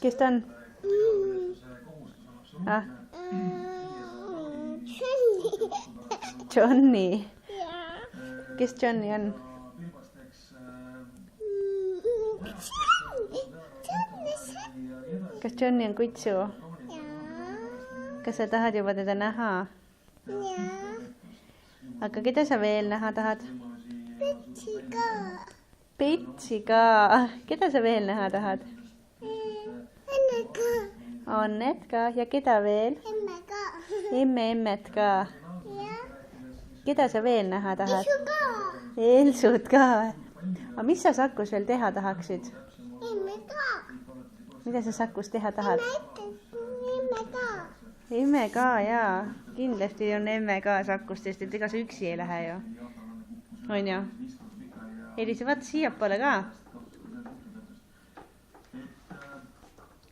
Kes ta on? Johnny. Kes Johnny on? Kas Johnny on kutsu? Kas sa tahad juba teda näha? Aga keda sa veel näha tahad? Petsi ka. Petsi ka. Keda sa veel näha tahad? Enne ka. Onnet ka. Ja keda veel? Emme ka. Emmet ka. Keda sa veel näha tahad? Isu ka. Elsut ka. Aga mis sa Sakus veel teha tahaksid? Emme ka. Mida sa Sakus teha tahad? Emme ka. Emme ka, jaa. Kindlasti on emme ka Sakus, sest et ega sa üksi ei lähe ju. On ju? Elisa, vaata siiapoole ka.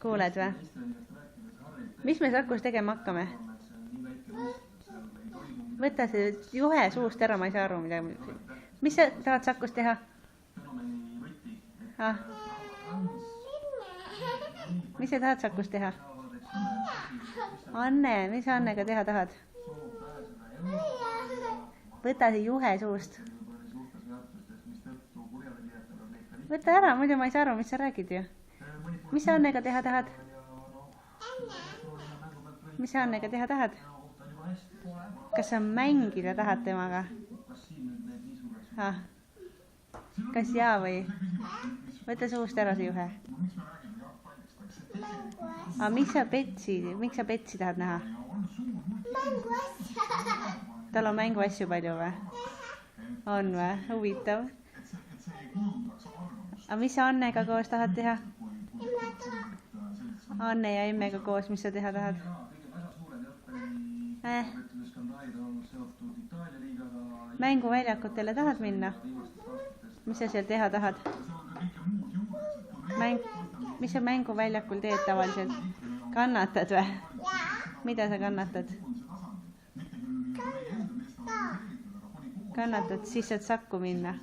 Kuuled või? Mis me Sakus tegema hakkame? Võta see juhe suust ära, ma ei saa aru midagi. Mis sa tahad Sakus teha? Mis sa tahad Sakus teha? Anne, mis sa Annega teha tahad? Võta see juhe suust. Võta ära, muidu ma ei saa aru, mis sa räägid ju. Mis sa Annega teha tahad? Mis sa Annega teha tahad? Kas sa mängida tahad temaga? Kas jaa või? Võta suust ära see juhe. Aga miks sa Petsi tahad näha? Mänguasja. Tal on mänguasju palju või? On või? Huvitav. Aga mis sa Annega koos tahad teha? Emme ka. Anne ja emmega koos, mis sa teha tahad? Mänguväljakutele tahad minna? Mis sa seal teha tahad? Mis sa mänguväljakul teed tavaliselt? Kannatad või? Mida sa kannatad? Kannatad, siis saad Sakku minna.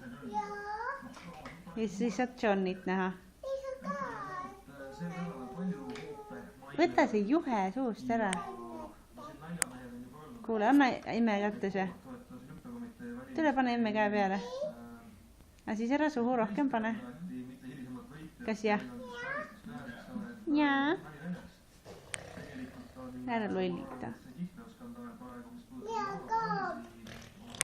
Ja siis saad Johnnit näha. Isu ka. Võta see juhe suust ära. Kuule, anna emme kätte see. Tule pane emme käe peale. Aga siis ära suhu rohkem pane. Kas jah? Jaa. Ära lollita. Mina ka.